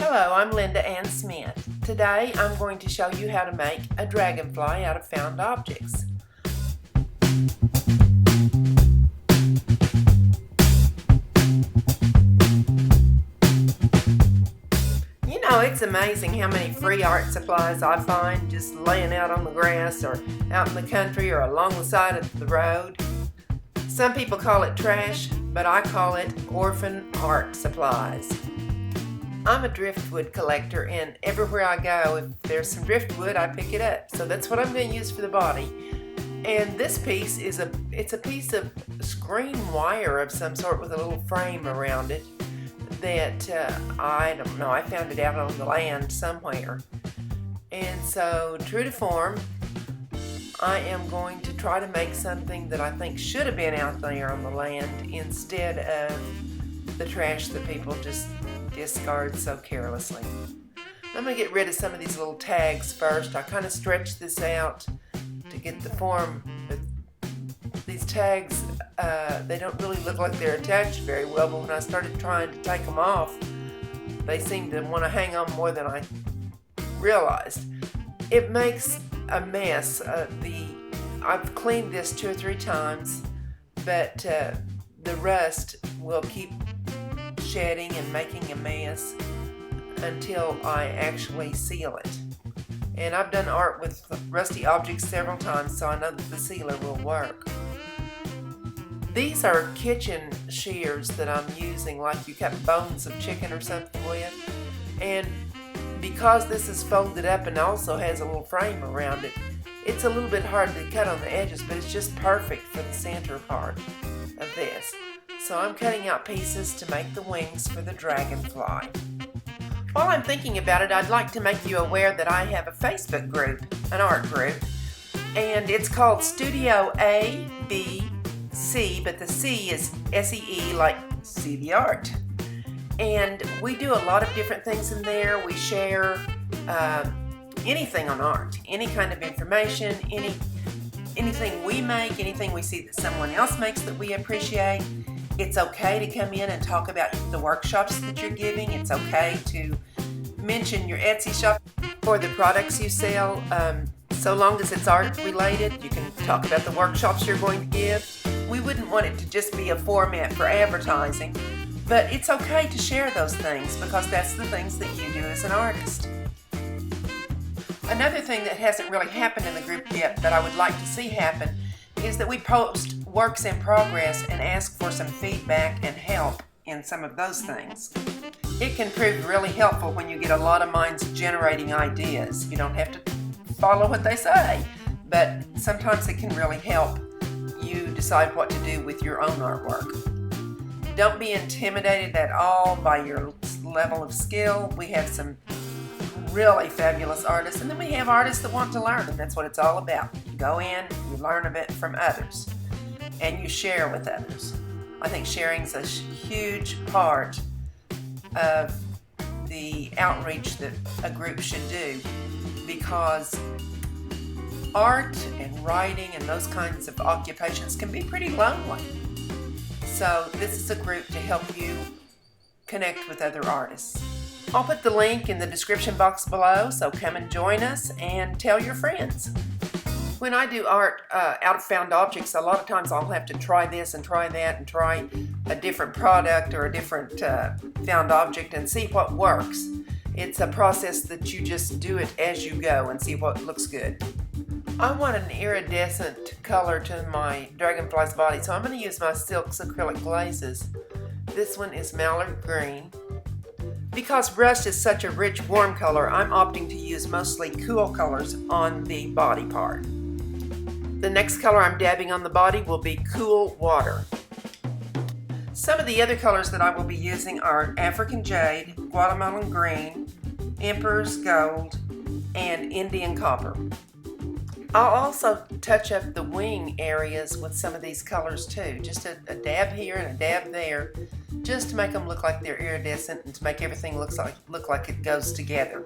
Hello, I'm Linda Ann Smith. Today I'm going to show you how to make a dragonfly out of found objects. You know, it's amazing how many free art supplies I find just laying out on the grass or out in the country or along the side of the road. Some people call it trash, but I call it orphan art supplies. I'm a driftwood collector, and everywhere I go, if there's some driftwood, I pick it up. So that's what I'm going to use for the body. And this piece is a piece of screen wire of some sort with a little frame around it that I don't know, I found it out on the land somewhere. And so, true to form, I am going to try to make something that I think should have been out there on the land instead of the trash that people just discard so carelessly. I'm going to get rid of some of these little tags first. I kind of stretched this out to get the form, but these tags, they don't really look like they're attached very well, but when I started trying to take them off, they seem to want to hang on more than I realized. It makes a mess. I've cleaned this 2 or 3 times, but the rust will keep shedding and making a mess until I actually seal it. And I've done art with rusty objects several times, so I know that the sealer will work. These are kitchen shears that I'm using, like you cut bones of chicken or something with. And because this is folded up and also has a little frame around it, it's a little bit hard to cut on the edges, but it's just perfect for the center part of this. So I'm cutting out pieces to make the wings for the dragonfly. While I'm thinking about it, I'd like to make you aware that I have a Facebook group, an art group, and it's called Studio ABC, but the C is S-E-E, like see the art. And we do a lot of different things in there. We share anything on art, any kind of information, anything we make, anything we see that someone else makes that we appreciate. It's okay to come in and talk about the workshops that you're giving. It's okay to mention your Etsy shop for the products you sell. So long as it's art related, you can talk about the workshops you're going to give. We wouldn't want it to just be a format for advertising, but it's okay to share those things because that's the things that you do as an artist. Another thing that hasn't really happened in the group yet that I would like to see happen is that we post works in progress and ask for some feedback and help in some of those things. It can prove really helpful when you get a lot of minds generating ideas. You don't have to follow what they say, but sometimes it can really help you decide what to do with your own artwork. Don't be intimidated at all by your level of skill. We have some really fabulous artists, and then we have artists that want to learn, and that's what it's all about. You go in, you learn a bit from others, and you share with others. I think sharing is a huge part of the outreach that a group should do, because art and writing and those kinds of occupations can be pretty lonely. So this is a group to help you connect with other artists. I'll put the link in the description box below, so come and join us and tell your friends. When I do art out of found objects, a lot of times I'll have to try this and try that and try a different product or a different found object and see what works. It's a process that you just do it as you go and see what looks good. I want an iridescent color to my dragonfly's body, so I'm going to use my Silks Acrylic Glazes. This one is Mallard Green. Because rust is such a rich, warm color, I'm opting to use mostly cool colors on the body part. The next color I'm dabbing on the body will be Cool Water. Some of the other colors that I will be using are African Jade, Guatemalan Green, Emperor's Gold, and Indian Copper. I'll also touch up the wing areas with some of these colors too. Just a dab here and a dab there, just to make them look like they're iridescent and to make everything look like it goes together.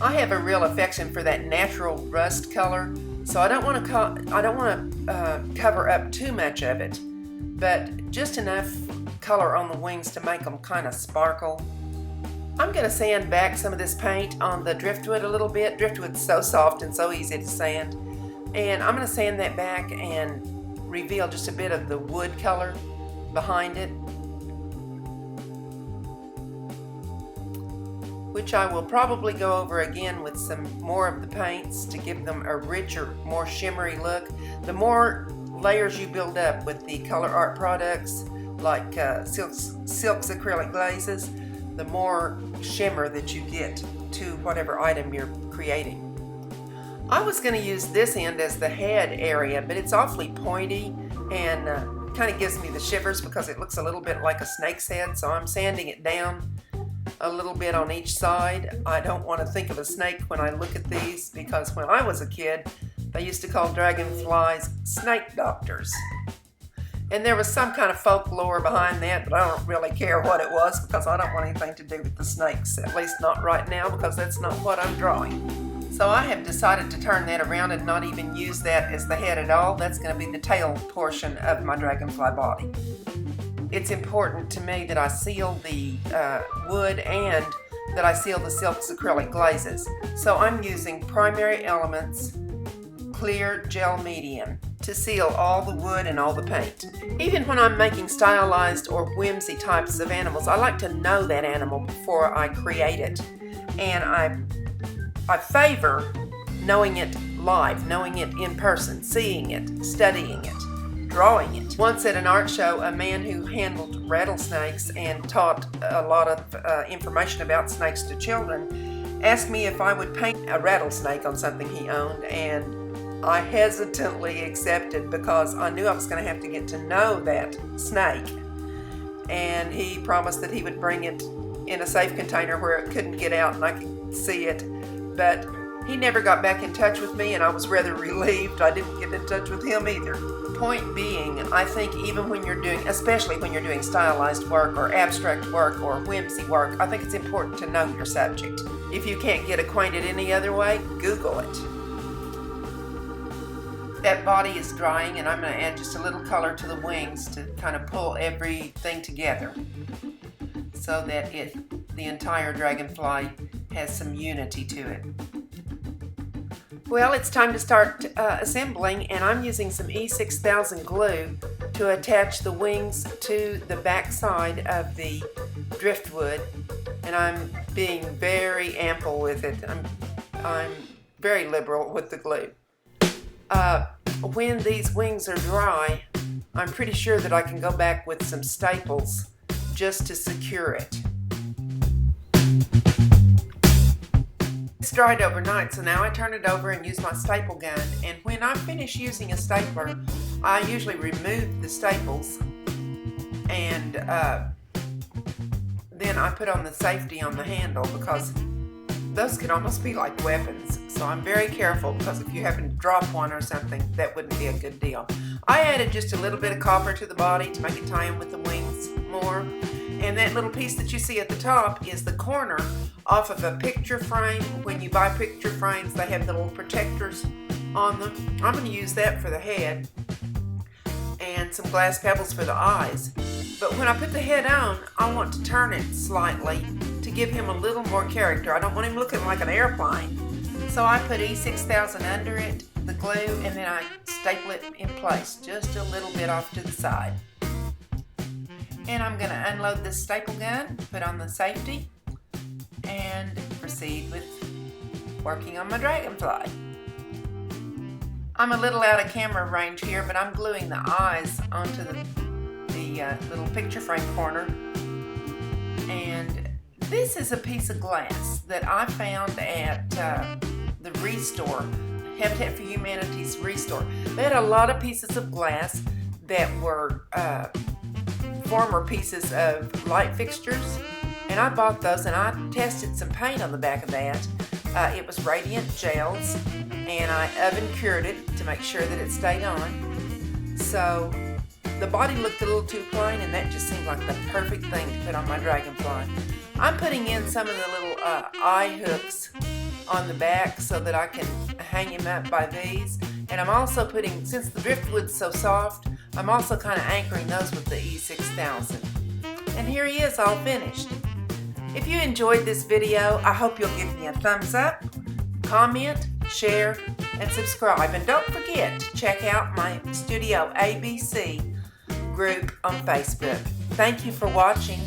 I have a real affection for that natural rust color, so I don't want to cover up too much of it, but just enough color on the wings to make them kind of sparkle. I'm going to sand back some of this paint on the driftwood a little bit. Driftwood's so soft and so easy to sand. And I'm going to sand that back and reveal just a bit of the wood color behind it, which I will probably go over again with some more of the paints to give them a richer, more shimmery look. The more layers you build up with the ColourArte products, like Silk's acrylic glazes, the more shimmer that you get to whatever item you're creating. I was going to use this end as the head area, but it's awfully pointy and kind of gives me the shivers because it looks a little bit like a snake's head, so I'm sanding it down a little bit on each side. I don't want to think of a snake when I look at these, because when I was a kid, they used to call dragonflies snake doctors. And there was some kind of folklore behind that, but I don't really care what it was because I don't want anything to do with the snakes, at least not right now, because that's not what I'm drawing. So I have decided to turn that around and not even use that as the head at all. That's going to be the tail portion of my dragonfly body. It's important to me that I seal the wood and that I seal the Silk's acrylic glazes. So I'm using Primary Elements Clear Gel Medium to seal all the wood and all the paint. Even when I'm making stylized or whimsy types of animals, I like to know that animal before I create it. And I favor knowing it live, knowing it in person, seeing it, studying it, drawing it. Once at an art show, a man who handled rattlesnakes and taught a lot of information about snakes to children asked me if I would paint a rattlesnake on something he owned, and I hesitantly accepted because I knew I was going to have to get to know that snake. And he promised that he would bring it in a safe container where it couldn't get out and I could see it. But he never got back in touch with me, and I was rather relieved I didn't get in touch with him either. Point being, I think even when you're doing, especially when you're doing stylized work or abstract work or whimsy work, I think it's important to know your subject. If you can't get acquainted any other way, Google it. That body is drying, and I'm going to add just a little color to the wings to kind of pull everything together so that the entire dragonfly has some unity to it. Well, it's time to start assembling, and I'm using some E6000 glue to attach the wings to the back side of the driftwood, and I'm being very ample with it. I'm very liberal with the glue. When these wings are dry, I'm pretty sure that I can go back with some staples just to secure it. It's dried overnight, so now I turn it over and use my staple gun, and when I finish using a stapler, I usually remove the staples and then I put on the safety on the handle, because those could almost be like weapons. So I'm very careful, because if you happen to drop one or something, that wouldn't be a good deal. I added just a little bit of copper to the body to make it tie in with the wings more. And that little piece that you see at the top is the corner off of a picture frame. When you buy picture frames, they have the little protectors on them. I'm going to use that for the head and some glass pebbles for the eyes. But when I put the head on, I want to turn it slightly to give him a little more character. I don't want him looking like an airplane. So I put E6000 under it, the glue, and then I staple it in place just a little bit off to the side. And I'm going to unload this staple gun, put on the safety, and proceed with working on my dragonfly. I'm a little out of camera range here, but I'm gluing the eyes onto the little picture frame corner. And this is a piece of glass that I found at the Restore, Habitat for Humanity's Restore. They had a lot of pieces of glass that were former pieces of light fixtures, and I bought those, and I tested some paint on the back of that. It was radiant gels, and I oven cured it to make sure that it stayed on. So the body looked a little too plain, and that just seemed like the perfect thing to put on my dragonfly. I'm putting in some of the little eye hooks on the back so that I can hang him up by these. And I'm also putting, since the driftwood's so soft, I'm also kind of anchoring those with the E6000. And here he is, all finished. If you enjoyed this video, I hope you'll give me a thumbs up, comment, share, and subscribe. And don't forget to check out my Studio ABC group on Facebook. Thank you for watching.